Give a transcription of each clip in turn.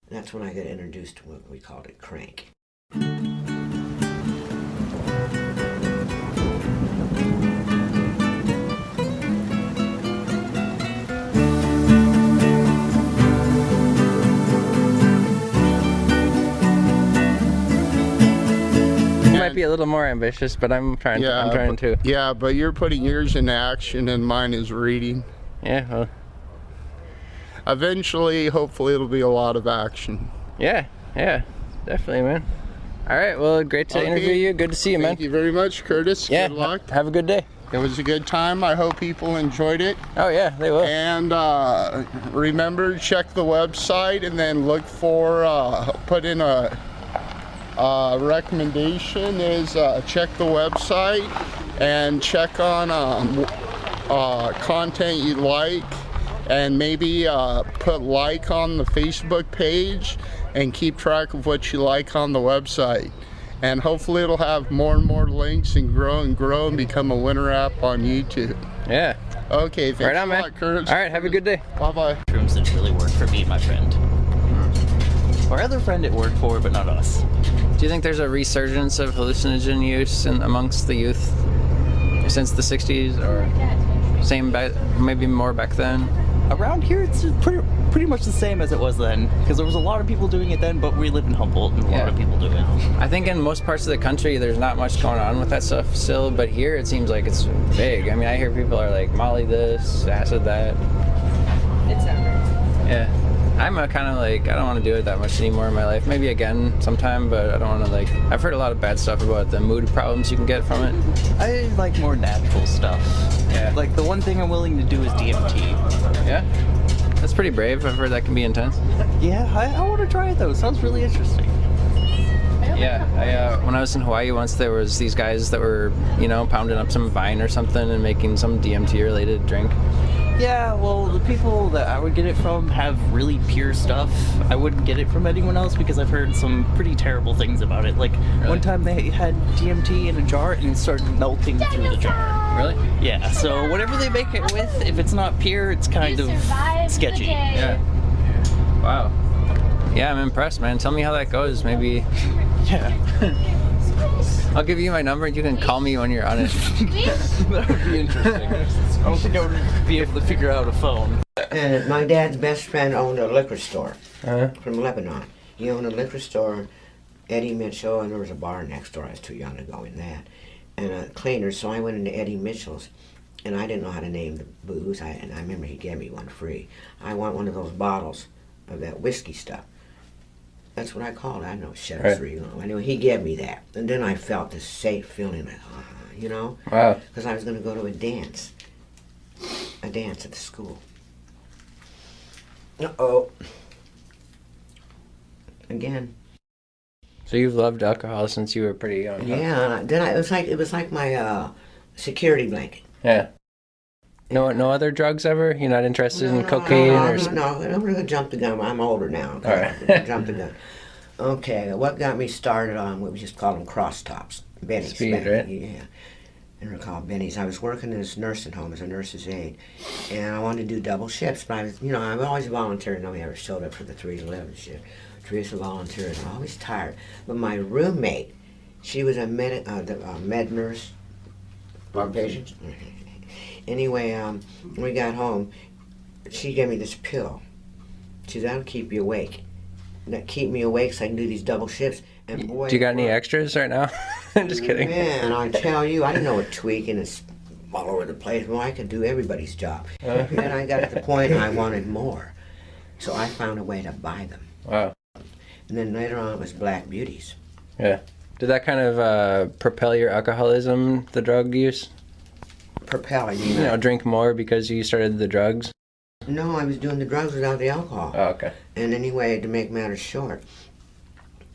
That's when I got introduced to what we called it crank. Might be a little more ambitious, but I'm trying. I'm trying to. Yeah, but you're putting yours into action, and mine is reading. Yeah. Well. Eventually, hopefully, it'll be a lot of action. Yeah. Yeah. Definitely, man. All right. Well, great to interview you. Good to see you, man. Thank you very much, Curtis. Yeah. Good luck. Have a good day. It was a good time. I hope people enjoyed it. Oh yeah, they will. And remember, check the website, and then look for put in a. Recommendation is check the website and check on content you like, and maybe put like on the Facebook page and keep track of what you like on the website. And hopefully it'll have more and more links and grow and become a winner app on YouTube. Yeah. Okay, thanks right on, a man. lot, Curtis. All right, have a good day. Bye-bye. Shrooms didn't really work for me and my friend. Our other friend it worked for, but not us. Do you think there's a resurgence of hallucinogen use amongst the youth since the 60s, or same back, maybe more back then? Around here, it's pretty much the same as it was then, because there was a lot of people doing it then, but we live in Humboldt, and a lot of people do it. I think in most parts of the country, there's not much going on with that stuff still, but here it seems like it's big. I mean, I hear people are like Molly this, acid that. It's everywhere. Yeah. I'm kind of like, I don't want to do it that much anymore in my life. Maybe again sometime, but I don't want to like, I've heard a lot of bad stuff about the mood problems you can get from it. I like more natural stuff. Yeah. Like the one thing I'm willing to do is DMT. Yeah? That's pretty brave. I've heard that can be intense. Yeah, I want to try it though. It sounds really interesting. Yeah, when I was in Hawaii once, there was these guys that were, you know, pounding up some vine or something and making some DMT related drink. Yeah, well, the people that I would get it from have really pure stuff. I wouldn't get it from anyone else because I've heard some pretty terrible things about it. Like, one time they had DMT in a jar and it started melting through the jar. Really? Yeah, so whatever they make it with, if it's not pure, it's kind of sketchy. Yeah. Wow. Yeah, I'm impressed, man. Tell me how that goes, maybe. Yeah. I'll give you my number and you can call me when you're on it. That would be interesting. I don't think I would be able to figure out a phone. My dad's best friend owned a liquor store from Lebanon. He owned a liquor store, Eddie Mitchell, and there was a bar next door. I was too young to go in that. And a cleaner, so I went into Eddie Mitchell's, and I didn't know how to name the booze, and I remember he gave me one free. I want one of those bottles of that whiskey stuff. That's what I called it. I know Chef's Regal. Anyway, he gave me that. And then I felt this safe feeling, you know? Wow. Because I was going to go to a dance at the school. Uh-oh. Again. So you've loved alcohol since you were pretty young, huh? Yeah, it was like my security blanket. Yeah. No other drugs ever? You're not interested in cocaine or something? No, I'm going to jump the gun. I'm older now. Okay? All right. Jump the gun. Okay, what got me started on what we just call them cross tops? Bennies. Speed, right? Yeah. And they're called bennies. I was working in this nursing home as a nurse's aide, and I wanted to do double shifts, but I've always volunteered. Nobody ever showed up for the 3 to 11 shift. Teresa volunteered. I'm always tired. But my roommate, she was a med nurse. Our patients. Anyway, when we got home, she gave me this pill. She said, that'll keep you awake. That keep me awake so I can do these double shifts. And boy, do you got any extras right now? I'm just kidding. Man, I tell you, I didn't know what tweaking is all over the place. Well, I could do everybody's job. And I got to the point I wanted more. So I found a way to buy them. Wow. And then later on it was Black Beauties. Yeah. Did that kind of propel your alcoholism, the drug use? Propel, you know, drink more because you started the drugs? No, I was doing the drugs without the alcohol. Oh, okay. And anyway, to make matters short,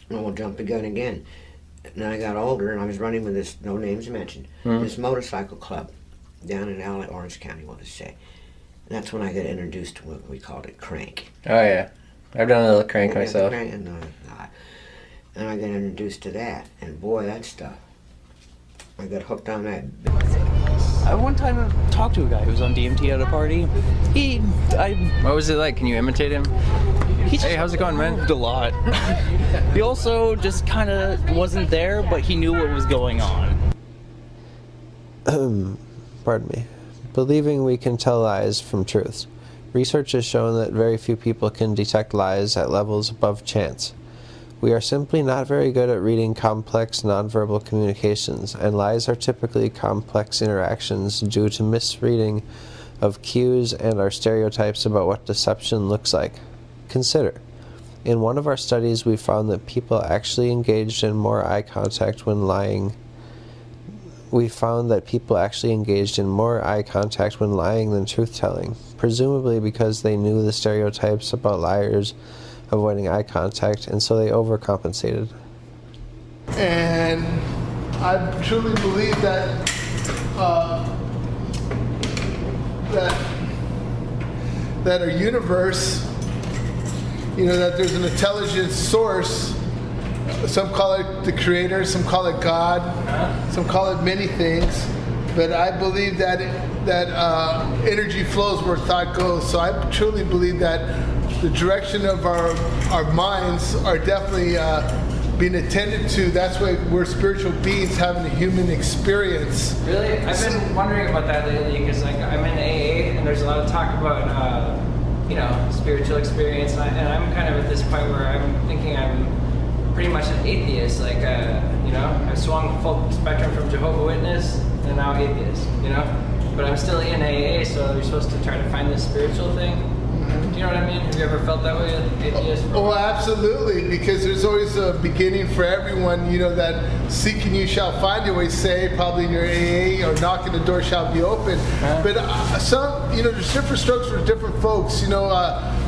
we'll jump the gun again. And I got older, and I was running with this, no names mentioned, this motorcycle club down in Orange County, we'll just say. And that's when I got introduced to what we called it crank. Oh, yeah. I've done a little crank myself. And I got introduced to that, and boy, that stuff. I got hooked on that. One time I talked to a guy who was on DMT at a party. What was it like? Can you imitate him? Hey, how's it going, man? moved a lot. He also just kind of wasn't there, but he knew what was going on. Pardon me. Believing we can tell lies from truths. Research has shown that very few people can detect lies at levels above chance. We are simply not very good at reading complex nonverbal communications, and lies are typically complex interactions due to misreading of cues and our stereotypes about what deception looks like. Consider. In one of our studies, we found that people actually engaged in more eye contact when lying. We found that people actually engaged in more eye contact when lying than truth-telling, presumably because they knew the stereotypes about liars avoiding eye contact, and so they overcompensated. And I truly believe that that our universe, that there's an intelligent source. Some call it the creator, some call it God, some call it many things. But I believe that energy flows where thought goes. So I truly believe that the direction of our minds are definitely being attended to. That's why we're spiritual beings having a human experience. Really? I've been wondering about that lately because I'm in AA and there's a lot of talk about spiritual experience, and I'm kind of at this point where I'm thinking I'm pretty much an atheist. I swung full spectrum from Jehovah's Witness and now atheist. But I'm still in AA, so you're supposed to try to find this spiritual thing. Do you know what I mean? Have you ever felt that way with atheists? Oh, absolutely, because there's always a beginning for everyone, that seeking you shall find, you always say, probably in your AA, or knocking the door shall be open. But some, there's different strokes for different folks.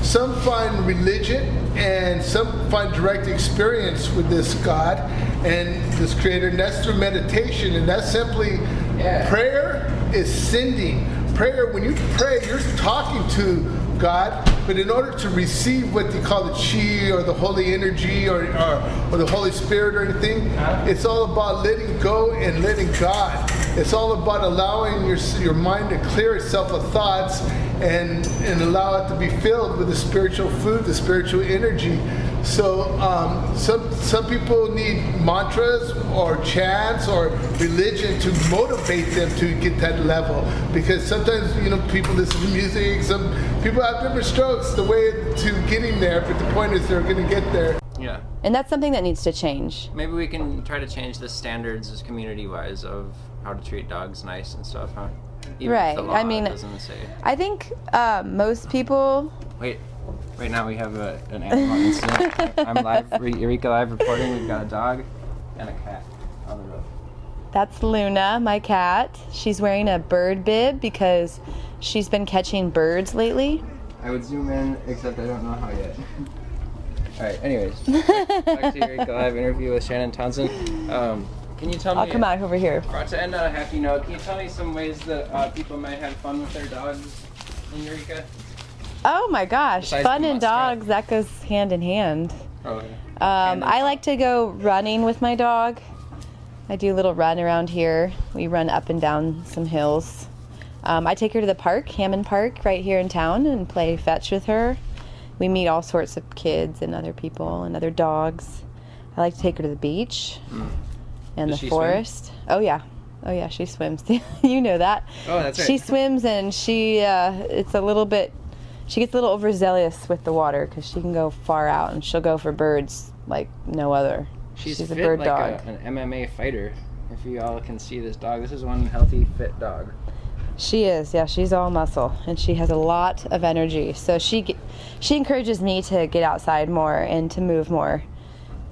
Some find religion and some find direct experience with this God and this Creator, and that's through meditation, and that's simply prayer is sending. Prayer, when you pray, you're talking to God, but in order to receive what they call the chi or the holy energy or the Holy Spirit or anything, it's all about letting go and letting God. It's all about allowing your mind to clear itself of thoughts and allow it to be filled with the spiritual food, the spiritual energy. So some people need mantras or chants or religion to motivate them to get that level, because sometimes people listen to music. Some people have different strokes the way to getting there, but the point is they're going to get there. Yeah. And that's something that needs to change. Maybe we can try to change the standards as community-wise of how to treat dogs nice and stuff, huh? Even if the law doesn't say. I think most people. Wait. Right now we have an animal incident. I'm live, Eureka Live reporting. We've got a dog and a cat on the roof. That's Luna, my cat. She's wearing a bird bib because she's been catching birds lately. I would zoom in, except I don't know how yet. All right, anyways. Back to Eureka Live interview with Shannon Townsend. Can you tell me... I'll come out over here. To end on a happy note, can you tell me some ways that people might have fun with their dogs in Eureka? Oh my gosh, Besides fun the and muskrat. dogs, that goes hand in hand. Oh, okay. I like to go running with my dog. I do a little run around here. We run up and down some hills. I take her to the park, Hammond Park, right here in town, and play fetch with her. We meet all sorts of kids and other people and other dogs. I like to take her to the beach and Does the she forest. Swim? Oh yeah, she swims. You know that. Oh, that's right. She swims, and she she gets a little overzealous with the water because she can go far out, and she'll go for birds like no other. She's a fit bird like dog. an MMA fighter. If you all can see this dog, this is one healthy, fit dog. She is, yeah. She's all muscle, and she has a lot of energy. So she encourages me to get outside more and to move more.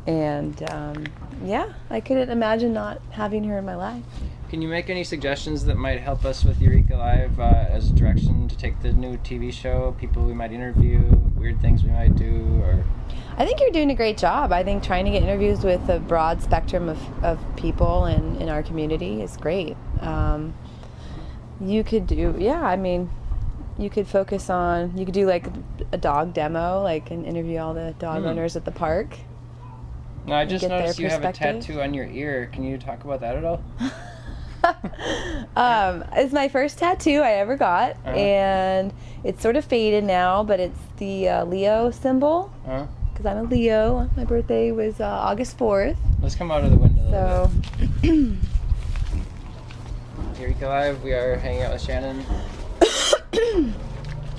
And I couldn't imagine not having her in my life. Can you make any suggestions that might help us with Eureka Live as a direction to take the new TV show, people we might interview, weird things we might do, or... I think you're doing a great job. I think trying to get interviews with a broad spectrum of people in our community is great. You could do, you could focus on, you could do like a dog demo, and interview all the dog owners at the park. No, I just get their noticed you have a perspective. tattoo on your ear. Can you talk about that at all? It's my first tattoo I ever got, and it's sort of faded now, but it's the Leo symbol, because I'm a Leo. My birthday was August 4th. Let's come out of the window. So, Eureka Live, we are hanging out with Shannon.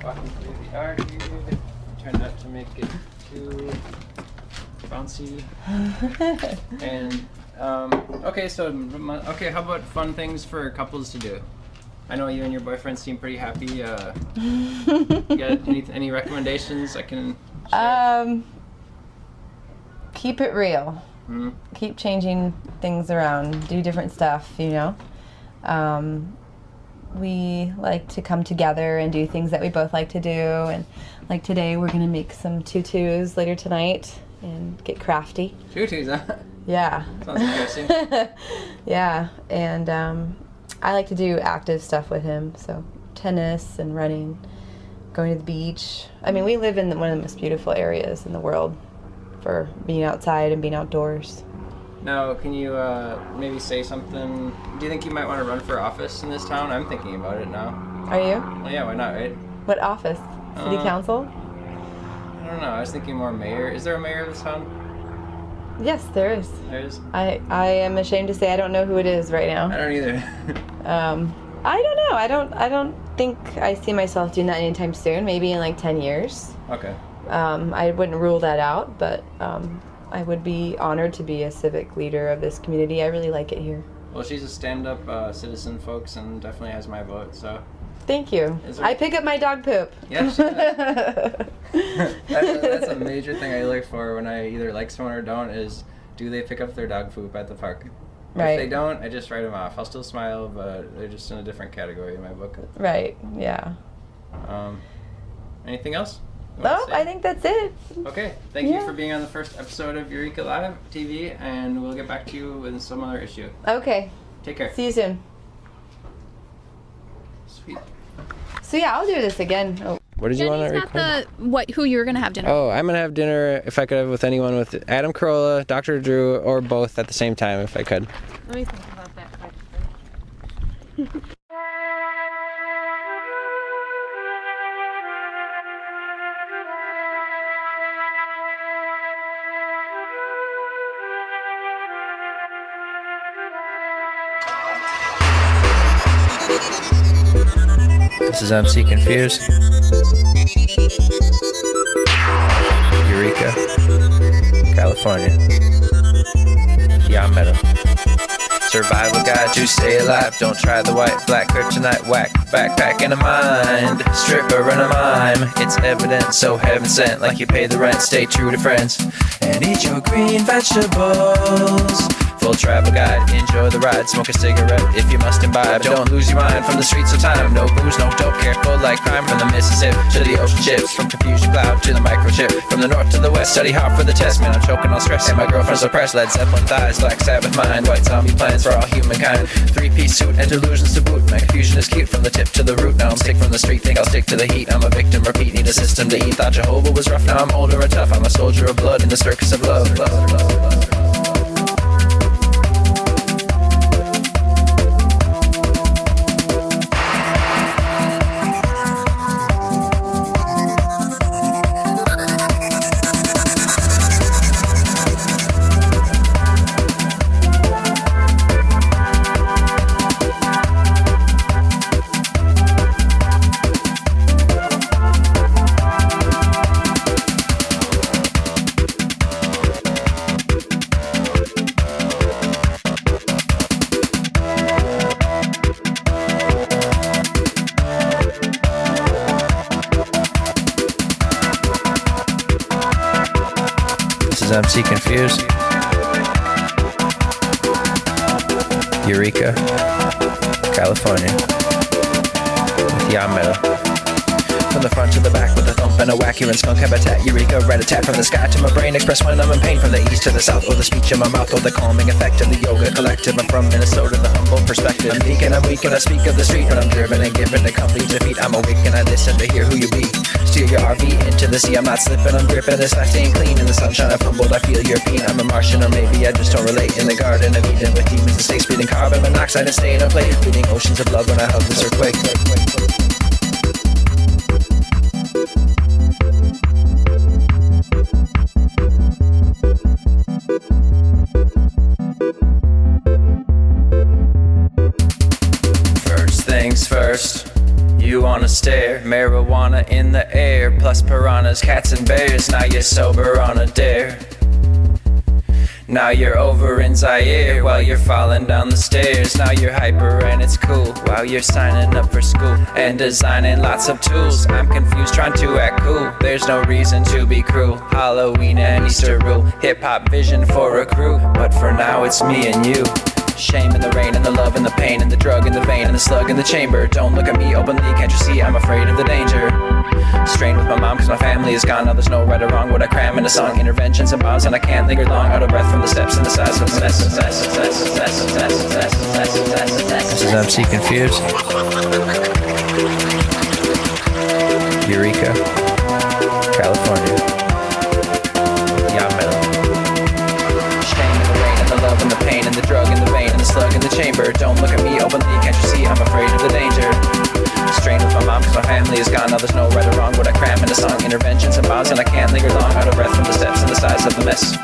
Walking through the arcade. Try not to make it too bouncy. And, okay, how about fun things for couples to do? I know you and your boyfriend seem pretty happy. You got any recommendations I can share? Keep it real. Keep changing things around. Do different stuff, you know. We like to come together and do things that we both like to do. And like today, we're going to make some tutus later tonight and get crafty. Tutus, huh? Yeah. Sounds interesting. Yeah, and I like to do active stuff with him, so tennis and running, going to the beach. I mean, we live in one of the most beautiful areas in the world for being outside and being outdoors. Now, can you maybe say something? Do you think you might want to run for office in this town? I'm thinking about it now. Are you? Well, yeah, why not, right? What office? City council? I don't know. I was thinking more mayor. Is there a mayor of this town? Yes, there is. There is? I am ashamed to say I don't know who it is right now. I don't either. I don't know. I don't think I see myself doing that anytime soon. Maybe in like 10 years. Okay. I wouldn't rule that out, but I would be honored to be a civic leader of this community. I really like it here. Well, she's a stand-up citizen, folks, and definitely has my vote, so... Thank you. I pick up my dog poop. Yeah, she does. That's a major thing I look for when I either like someone or don't, is do they pick up their dog poop at the park? Right. If they don't, I just write them off. I'll still smile, but they're just in a different category in my book. Right, yeah. Anything else? No, I think that's it. Okay, thank you for being on the first episode of Eureka Live TV, and we'll get back to you with some other issue. Okay. Take care. See you soon. Sweet. So yeah, I'll do this again. Oh. What did you want to record? Who you were gonna have dinner? Oh, I'm gonna have dinner if I could have with anyone, with Adam Carolla, Dr. Drew, or both at the same time if I could. Let me think about that question. This is MC Confused. Eureka, California. Yeah, I met him. Survival guide to stay alive. Don't try the white, black kryptonite, whack. Backpack in a mind, stripper in a mime. It's evident, so heaven sent. Like you pay the rent, stay true to friends. And eat your green vegetables. Full travel guide, enjoy the ride, smoke a cigarette if you must imbibe. Don't lose your mind from the streets of time. No booze, no dope, careful like crime. From the Mississippi to the ocean ships, from confusion cloud to the microchip, from the north to the west. Study hard for the test, man, I'm choking on stress. And my girlfriend's oppressed. Led Zeppelin thighs, Black Sabbath mind, white zombie plans for all humankind. Three-piece suit and delusions to boot. My confusion is cute from the tip to the root. Now I'm sick from the street, think I'll stick to the heat. I'm a victim, repeat, need a system to eat. Thought Jehovah was rough, now I'm older and tough. I'm a soldier of blood in the circus of love. MC Confused. Eureka, California. With Meadow. From the front to the back with the thumb bump and a whack you in skunk habitat. Eureka, rat-a-tat from the sky to my brain. Express when I'm in pain from the east to the south. Or the speech in my mouth, or the calming effect of the yoga collective. I'm from Minnesota, the humble perspective. I'm meek and I'm weak and I speak of the street. But I'm driven and given to complete defeat. I'm awake and I listen to hear who you be. Steer your RV into the sea. I'm not slipping, I'm gripping. It's not staying clean. In the sunshine I've humbled, I feel your pain. I'm a Martian or maybe I just don't relate. In the garden of Eden with demons and snakes, breathing carbon monoxide and staying up late. Breathing oceans of love when I hug this earthquake. First things first. You wanna stare, marijuana in the air, plus piranhas, cats and bears. Now you're sober on a dare. Now you're over in Zaire while you're falling down the stairs. Now you're hyper and it's cool while you're signing up for school and designing lots of tools. I'm confused trying to act cool. There's no reason to be cruel. Halloween and Easter rule. Hip-hop vision for a crew. But for now it's me and you. Shame and the rain and the love and the pain and the drug in the vein and the slug in the chamber. Don't look at me openly, can't you see I'm afraid of the danger? Strained with my mom cause my family is gone. Now there's no right or wrong what I cram in a song. Interventions and bombs and I can't linger long. Out of breath from the steps and the size of the mess. This is MC Confused. Eureka, California. Yeah, metal. Shame and the rain and the love and the pain and the drug in the vein and the slug in the chamber. Don't look at me openly, can't you see I'm afraid of the danger? Strained with my mom cause my family is gone. Now there's no right or wrong what I cram in a song. Interventions and bombs and I can't linger long. Out of breath from the steps and the size of the mess.